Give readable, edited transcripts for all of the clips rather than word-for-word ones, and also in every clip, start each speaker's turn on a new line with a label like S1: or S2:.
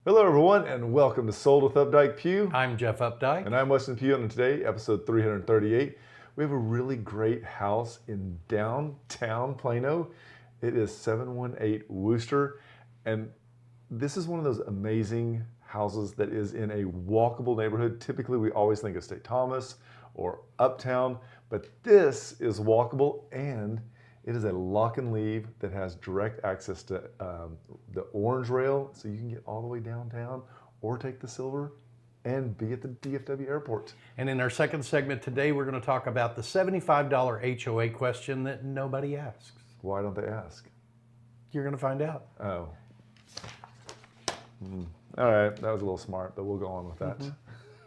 S1: Hello everyone and welcome to Sold with Updike Pugh.
S2: I'm Jeff Updike.
S1: And I'm Weston Pugh, and today, episode 338, we have a really great house in downtown Plano. It is 718 Wooster, and this is one of those amazing houses that is in a walkable neighborhood. Typically, we always think of St. Thomas or Uptown, but this is walkable, and it is a lock and leave that has direct access to the orange rail, so you can get all the way downtown or take the silver and be at the DFW airport.
S2: And in our second segment today, we're going to talk about the $75 HOA question that nobody asks.
S1: Why don't they ask?
S2: You're going to find out.
S1: Oh. All right, that was a little smart, but we'll go on with that.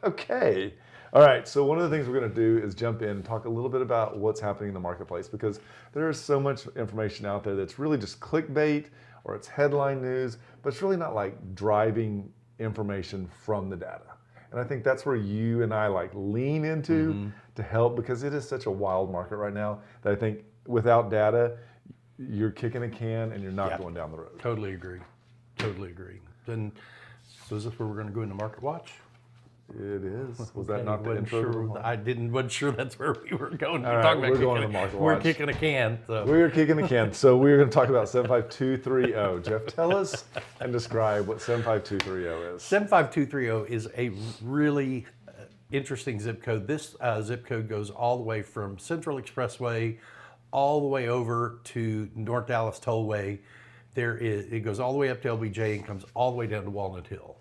S1: Okay. All right, so one of the things we're going to do is jump in and talk a little bit about what's happening in the marketplace, because there is so much information out there that's really just clickbait or it's headline news, but it's really not like driving information from the data. And I think that's where you and I lean into to help, because it is such a wild market right now that I think without data, you're kicking a can and you're not going down the road.
S2: Totally agree. Totally agree. And so is this where we're going to go into Market Watch?
S1: It is. Was that not the intro?
S2: I wasn't sure that's where we were going.
S1: All right, we're going to Market Watch.
S2: We're kicking a can. So.
S1: We're kicking a can. So we're going to talk about 75230. Jeff, tell us and describe what 75230 is.
S2: 75230 is a really interesting zip code. This zip code goes all the way from Central Expressway all the way over to North Dallas Tollway. It goes all the way up to LBJ and comes all the way down to Walnut Hill.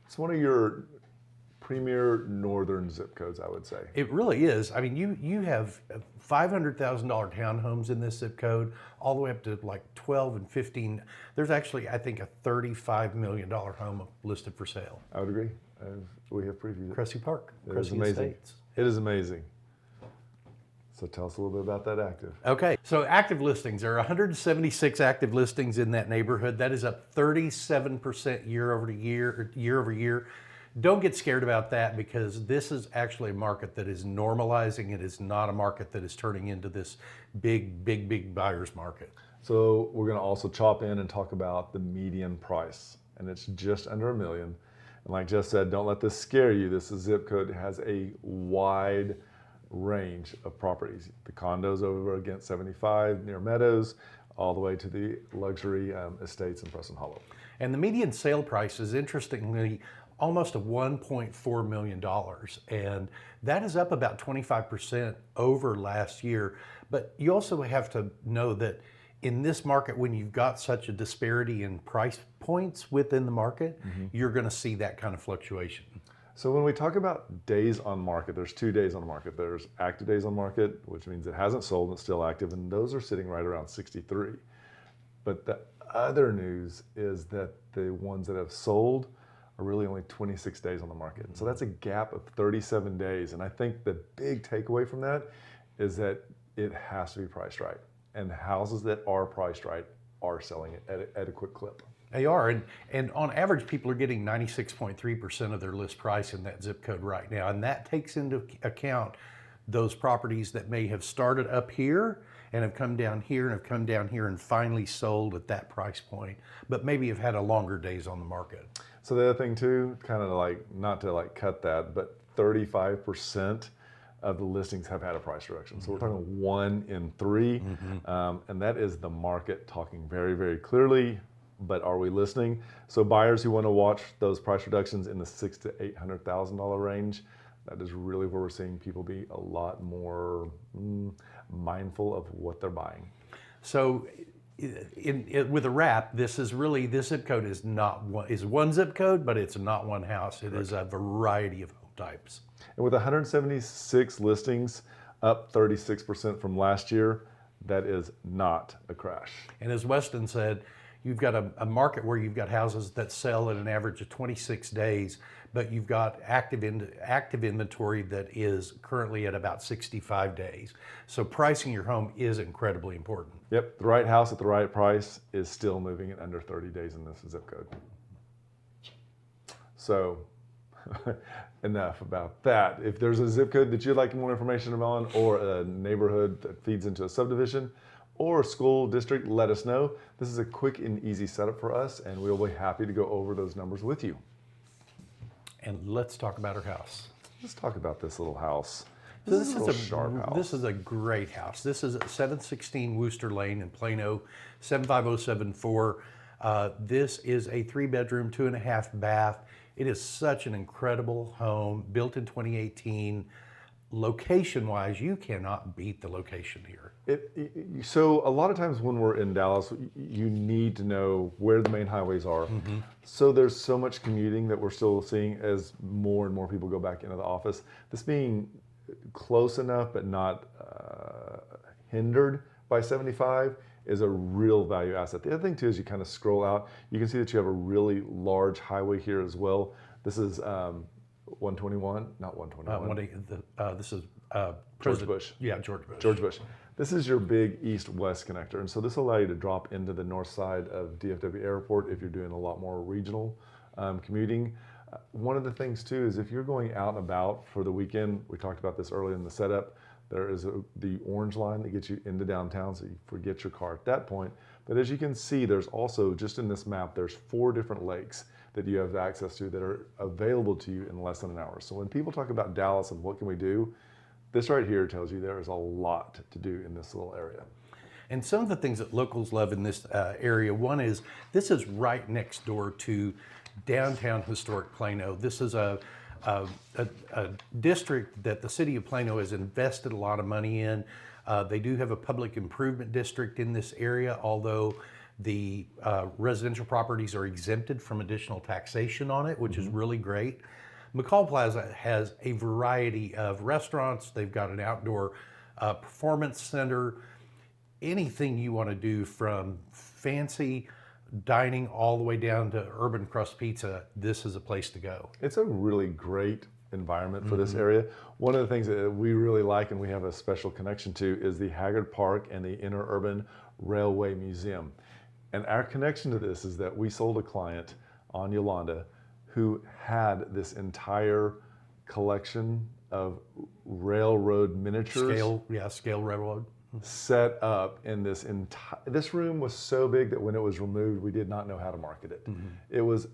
S1: It's one of your premier northern zip codes, I would say.
S2: It really is. I mean, you have $500,000 townhomes in this zip code, all the way up to like 12 and 15. There's actually, I think, a $35 million home listed for sale.
S1: I would agree. We have previewed it.
S2: Cressy Park.
S1: It is amazing.
S2: Estates.
S1: It is amazing. So tell us a little bit about that active.
S2: Okay, so active listings. There are 176 active listings in that neighborhood. That is up 37% year over year. Don't get scared about that, because this is actually a market that is normalizing. It is not a market that is turning into this big buyer's market.
S1: So we're going to also chop in and talk about the median price, and it's just under $1 million. And like Jeff said, don't let this scare you. This is zip code. It has a wide range of properties. The condos over against 75 near Meadows, all the way to the luxury estates in Preston Hollow.
S2: And the median sale price is, interestingly, almost $1.4 million. And that is up about 25% over last year. But you also have to know that in this market, when you've got such a disparity in price points within the market, you're going to see that kind of fluctuation.
S1: So when we talk about days on market, there's 2 days on market. There's active days on market, which means it hasn't sold and it's still active, and those are sitting right around 63. But the other news is that the ones that have sold are really only 26 days on the market. So that's a gap of 37 days. And I think the big takeaway from that is that it has to be priced right. And houses that are priced right are selling at an adequate clip.
S2: They are, and on average, people are getting 96.3% of their list price in that zip code right now, and that takes into account those properties that may have started up here and have come down here and have come down here and finally sold at that price point, but maybe have had a longer days on the market.
S1: So the other thing too, kind of not to cut that, but 35% of the listings have had a price reduction. So we're talking 1 in 3, and that is the market talking very, very clearly. But are we listening? So buyers who want to watch those price reductions in the $600,000 to $800,000 range, that is really where we're seeing people be a lot more mindful of what they're buying.
S2: So with a wrap, this zip code is one zip code, but it's not one house. It is a variety of home types.
S1: And with 176 listings, up 36% from last year, that is not a crash.
S2: And as Weston said, you've got a market where you've got houses that sell at an average of 26 days, but you've got active inventory that is currently at about 65 days. So pricing your home is incredibly important.
S1: Yep, the right house at the right price is still moving in under 30 days in this zip code. So enough about that. If there's a zip code that you'd like more information on, or a neighborhood that feeds into a subdivision, or school district, let us know. This is a quick and easy setup for us, and we'll be happy to go over those numbers with you.
S2: And let's talk about our house.
S1: Let's talk about this little house.
S2: So
S1: This is a sharp house.
S2: This is a great house. This is at 716 Wooster Lane in Plano, 75074. This is a 3-bedroom, 2.5 bath. It is such an incredible home, built in 2018. Location-wise, you cannot beat the location here.
S1: So a lot of times when we're in Dallas, you need to know where the main highways are. So there's so much commuting that we're still seeing as more and more people go back into the office. This being close enough but not hindered by 75 is a real value asset. The other thing too is you kind of scroll out, you can see that you have a really large highway here as well. This is 121, not 121.
S2: This is
S1: George Bush.
S2: Yeah, George Bush.
S1: George Bush. This is your big east-west connector, and so this will allow you to drop into the north side of DFW Airport if you're doing a lot more regional commuting. One of the things too is if you're going out and about for the weekend, we talked about this earlier in the setup, there is the orange line that gets you into downtown, so you forget your car at that point. But as you can see, there's also, just in this map, there's 4 different lakes that you have access to that are available to you in less than an hour. So when people talk about Dallas and what can we do, this right here tells you there is a lot to do in this little area.
S2: And some of the things that locals love in this area, one is this is right next door to downtown historic Plano. This is a district that the city of Plano has invested a lot of money in. They do have a public improvement district in this area, although the residential properties are exempted from additional taxation on it, which is really great. McCall Plaza has a variety of restaurants. They've got an outdoor performance center. Anything you want to do, from fancy dining all the way down to urban crust pizza, this is a place to go.
S1: It's a really great environment for this area. One of the things that we really like and we have a special connection to is the Haggard Park and the Interurban Railway Museum. And our connection to this is that we sold a client on Yolanda who had this entire collection of railroad miniatures.
S2: Scale railroad.
S1: Set up in this this room was so big that when it was removed, we did not know how to market it. It was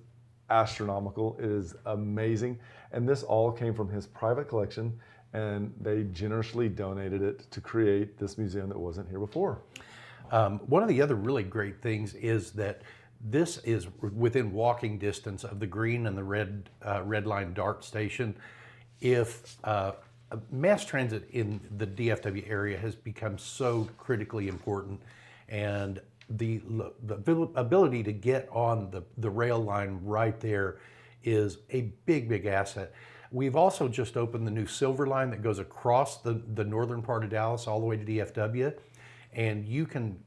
S1: astronomical. It is amazing. And this all came from his private collection, and they generously donated it to create this museum that wasn't here before.
S2: One of the other really great things is that this is within walking distance of the green and the red line DART station. If mass transit in the DFW area has become so critically important, and the ability to get on the rail line right there is a big asset. We've also just opened the new Silver Line that goes across the northern part of Dallas all the way to DFW, and you can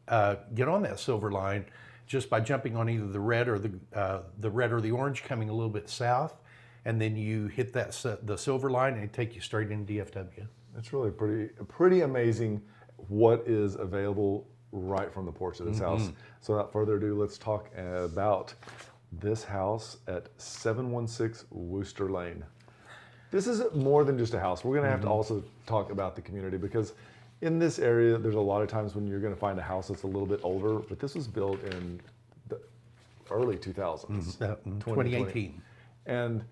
S2: get on that Silver Line just by jumping on either the red or the orange coming a little bit south, and then you hit the Silver Line and it take you straight into DFW.
S1: It's really pretty amazing what is available right from the porch of this house. So without further ado, let's talk about this house at 716 Wooster Lane. This is more than just a house. We're going to have to also talk about the community, because in this area, there's a lot of times when you're going to find a house that's a little bit older, but this was built in the early 2000s,
S2: 2018.
S1: And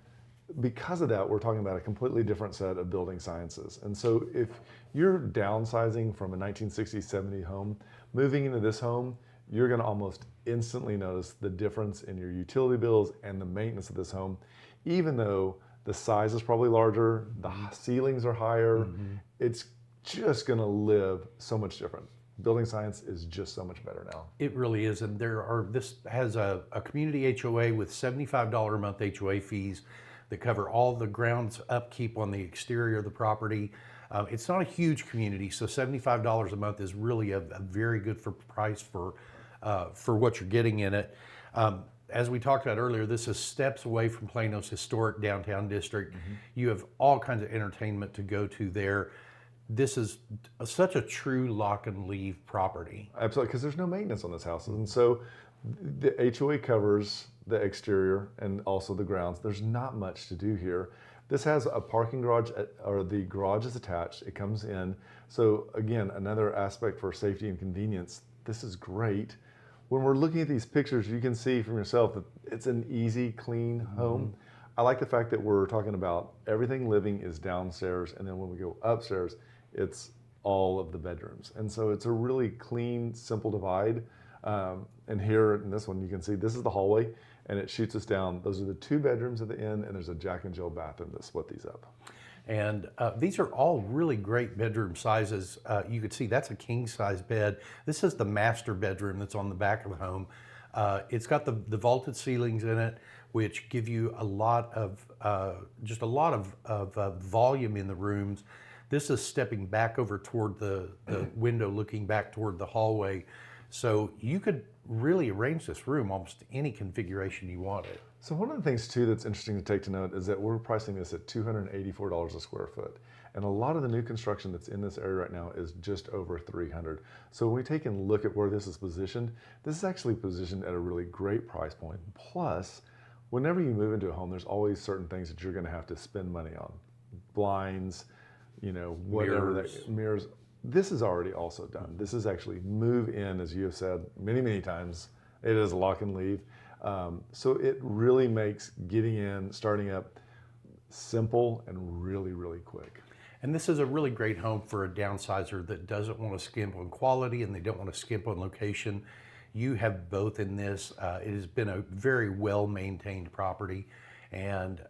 S1: because of that, we're talking about a completely different set of building sciences. And so if you're downsizing from a 1960s, 70s home, moving into this home, you're going to almost instantly notice the difference in your utility bills and the maintenance of this home. Even though the size is probably larger, the ceilings are higher, it's just going to live so much different. Building science is just so much better now.
S2: It really is, and this has a community HOA with $75 a month HOA fees that cover all the grounds upkeep on the exterior of the property. It's not a huge community, so $75 a month is really a very good price for what you're getting in it. As we talked about earlier, this is steps away from Plano's historic downtown district. You have all kinds of entertainment to go to there. This is such a true lock and leave property.
S1: Absolutely, because there's no maintenance on this house. And so the HOA covers the exterior and also the grounds. There's not much to do here. This has a parking garage, or the garage is attached. It comes in. So again, another aspect for safety and convenience. this is great. When we're looking at these pictures, you can see from yourself that it's an easy, clean home. I like the fact that we're talking about everything living is downstairs, and then when we go upstairs, it's all of the bedrooms. And so it's a really clean, simple divide. And here in this one, you can see this is the hallway, and it shoots us down. Those are the 2 bedrooms at the end, and there's a Jack and Jill bathroom that split these up.
S2: And these are all really great bedroom sizes. You could see that's a king size bed. This is the master bedroom that's on the back of the home. It's got the vaulted ceilings in it, which give you a lot of, just a lot of volume in the rooms. This is stepping back over toward the window, looking back toward the hallway. So you could really arrange this room almost any configuration you wanted.
S1: So one of the things too that's interesting to take to note is that we're pricing this at $284 a square foot. And a lot of the new construction that's in this area right now is just over $300. So when we take and look at where this is positioned, this is actually positioned at a really great price point. Plus, whenever you move into a home, there's always certain things that you're gonna have to spend money on. Blinds, you know, whatever, mirrors. This is already also done. This is actually move in, as you have said many, many times. It is lock and leave. So it really makes getting in, starting up simple and really, really quick.
S2: And this is a really great home for a downsizer that doesn't want to skimp on quality and they don't want to skimp on location. You have both in this. It has been a very well-maintained property. And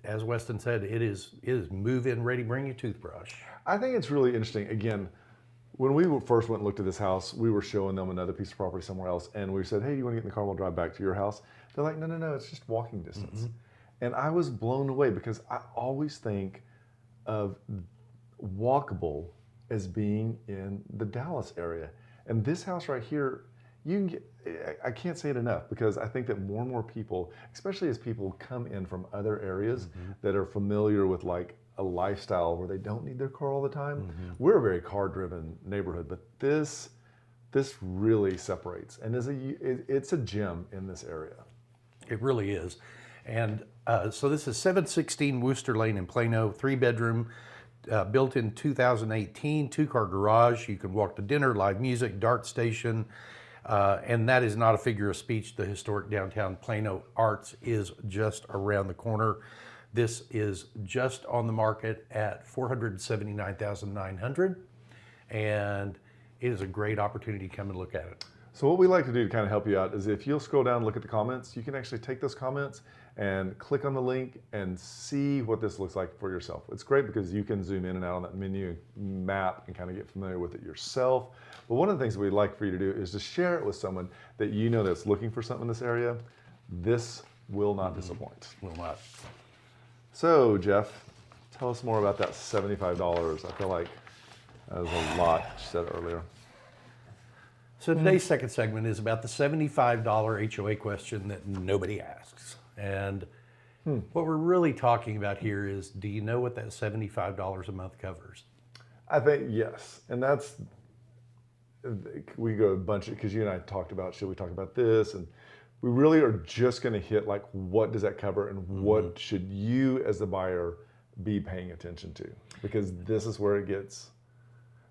S2: as Weston said, it is move-in ready, bring your toothbrush.
S1: I think it's really interesting. Again, when we first went and looked at this house, we were showing them another piece of property somewhere else, and we said, hey, you want to get in the car, we'll drive back to your house? They're like, no, it's just walking distance. And I was blown away because I always think of walkable as being in the Dallas area. And this house right here, you can get, I can't say it enough because I think that more and more people, especially as people come in from other areas that are familiar with like a lifestyle where they don't need their car all the time. We're a very car-driven neighborhood, but this really separates and it's a gem in this area.
S2: It really is. And so this is 716 Wooster Lane in Plano, 3-bedroom, built in 2018, 2-car garage. You can walk to dinner, live music, dart station. And that is not a figure of speech. The historic downtown Plano Arts is just around the corner. This is just on the market at $479,900, and it is a great opportunity to come and look at it.
S1: So what we like to do to kind of help you out is if you'll scroll down and look at the comments, you can actually take those comments and click on the link and see what this looks like for yourself. It's great because you can zoom in and out on that menu map and kind of get familiar with it yourself. But one of the things we'd like for you to do is to share it with someone that you know that's looking for something in this area. This will not disappoint.
S2: Will not.
S1: So, Jeff, tell us more about that $75. I feel like that was a lot you said earlier.
S2: So today's second segment is about the $75 HOA question that nobody asks. And what we're really talking about here is, do you know what that $75 a month covers?
S1: I think yes. And that's, we go a bunch of, because you and I talked about, should we talk about this? And we really are just going to hit like, what does that cover and what should you as the buyer be paying attention to? Because this is where it gets,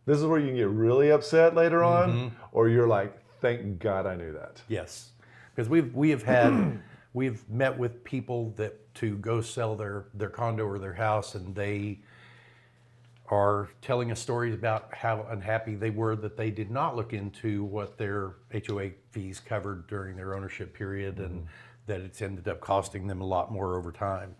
S1: this is where you can get really upset later on, or you're like, thank God I knew that.
S2: Yes, because we have had, we've met with people that to go sell their condo or their house, and they are telling us stories about how unhappy they were that they did not look into what their HOA fees covered during their ownership period, and that it's ended up costing them a lot more over time.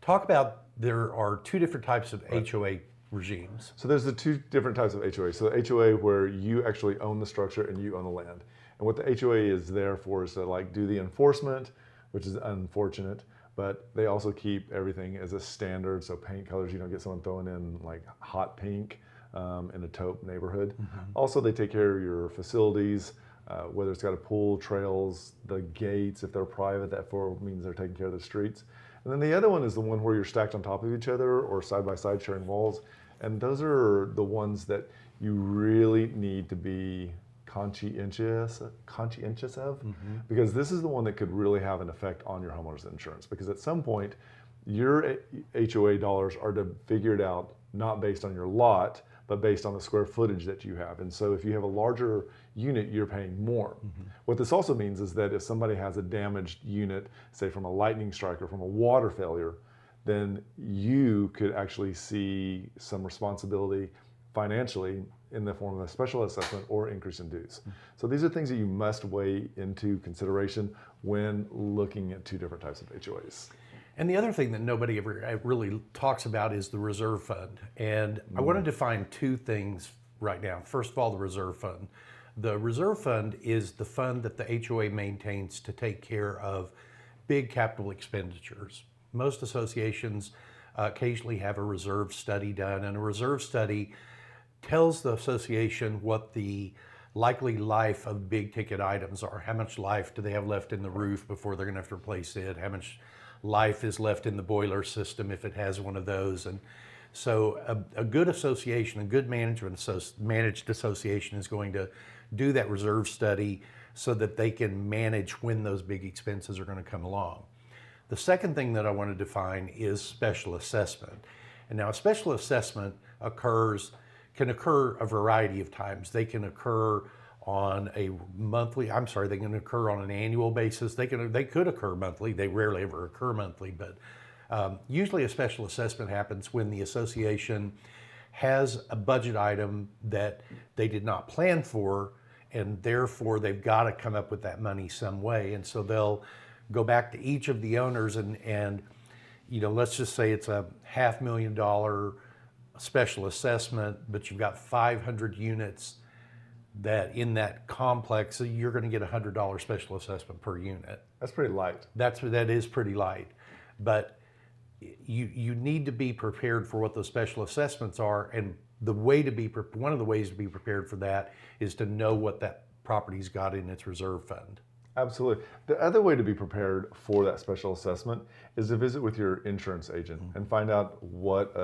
S2: Talk about, there are 2 different types of HOA regimes.
S1: So there's the 2 different types of HOA. So the HOA where you actually own the structure and you own the land. And what the HOA is there for is to like do the enforcement, which is unfortunate, but they also keep everything as a standard. So paint colors, you don't get someone throwing in like hot pink in a taupe neighborhood. Also, they take care of your facilities, whether it's got a pool, trails, the gates, if they're private, that means they're taking care of the streets. And then the other one is the one where you're stacked on top of each other or side by side sharing walls. And those are the ones that you really need to be conscientious of, because this is the one that could really have an effect on your homeowner's insurance. Because at some point, your HOA dollars are to figure it out not based on your lot, but based on the square footage that you have. And so if you have a larger unit, you're paying more. What this also means is that if somebody has a damaged unit, say from a lightning strike or from a water failure, then you could actually see some responsibility financially in the form of a special assessment or increase in dues. So these are things that you must weigh into consideration when looking at two different types of HOAs.
S2: And the other thing that nobody ever really talks about is the reserve fund. And I want to define two things right now. First of all, the reserve fund. The reserve fund is the fund that the HOA maintains to take care of big capital expenditures. Most associations occasionally have a reserve study done, and a reserve study tells the association what the likely life of big ticket items are. How much life do they have left in the roof before they're going to have to replace it? How much life is left in the boiler system if it has one of those? And so a good association, a good managed association is going to do that reserve study so that they can manage when those big expenses are going to come along. The second thing that I want to define is special assessment. And now a special assessment can occur a variety of times. They can occur on they can occur on an annual basis. They could occur monthly. They rarely ever occur monthly, but usually a special assessment happens when the association has a budget item that they did not plan for, and therefore they've got to come up with that money some way. And so they'll go back to each of the owners and let's just say it's a $500,000 special assessment, but you've got 500 units that in that complex, so you're going to get a $100 special assessment per unit.
S1: That's pretty light.
S2: That is pretty light, but you need to be prepared for what those special assessments are, and one of the ways to be prepared for that is to know what that property's got in its reserve fund.
S1: Absolutely. The other way to be prepared for that special assessment is to visit with your insurance agent and find out what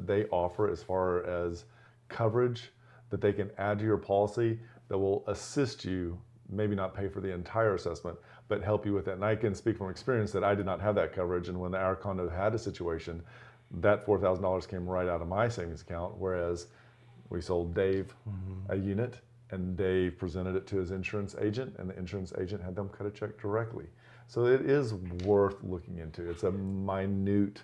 S1: they offer as far as coverage that they can add to your policy that will assist you, maybe not pay for the entire assessment, but help you with that. And I can speak from experience that I did not have that coverage, and when our condo had a situation, that $4,000 came right out of my savings account, whereas we sold Dave a unit, and Dave presented it to his insurance agent, and the insurance agent had them cut a check directly. So it is worth looking into. It's a minute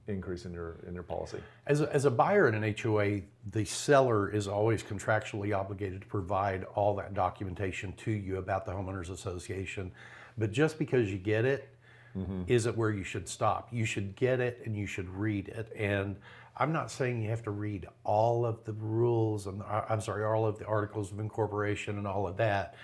S1: increase in your policy.
S2: As a buyer in an HOA, the seller is always contractually obligated to provide all that documentation to you about the homeowners association. But just because you get it isn't where you should stop. You should get it and you should read it. And I'm not saying you have to read all of the rules and all of the articles of incorporation and all of that,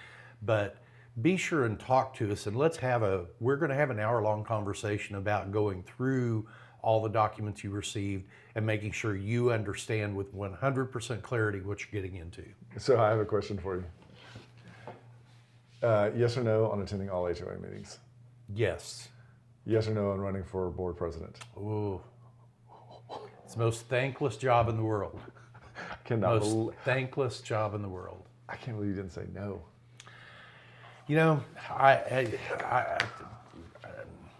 S2: but be sure and talk to us, and we're going to have an hour-long conversation about going through all the documents you received and making sure you understand with 100% clarity what you're getting into.
S1: So I have a question for you. Yes or no on attending all HOA meetings?
S2: Yes.
S1: Yes or no on running for board president?
S2: Ooh. It's the most thankless job in the world. Thankless job in the world.
S1: I can't believe you didn't say no.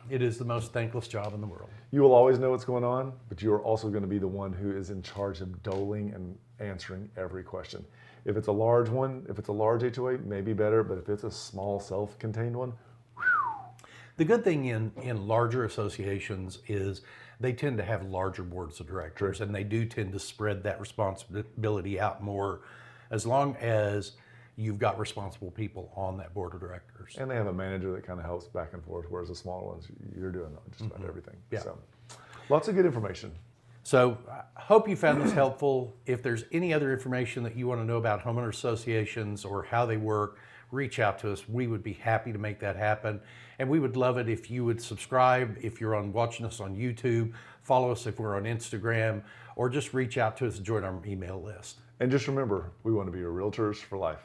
S2: It is the most thankless job in the world.
S1: You will always know what's going on, but you are also going to be the one who is in charge of doling and answering every question. If it's a large one, if it's a large HOA, maybe better, but if it's a small self-contained one,
S2: the good thing in larger associations is they tend to have larger boards of directors, and they do tend to spread that responsibility out more as long as you've got responsible people on that board of directors.
S1: And they have a manager that kind of helps back and forth, whereas the smaller ones, you're doing just about everything.
S2: Yeah.
S1: So, lots of good information.
S2: So I hope you found this helpful. If there's any other information that you want to know about homeowner associations or how they work, reach out to us. We would be happy to make that happen. And we would love it if you would subscribe, if you're watching us on YouTube, follow us if we're on Instagram, or just reach out to us and join our email list.
S1: And just remember, we want to be your realtors for life.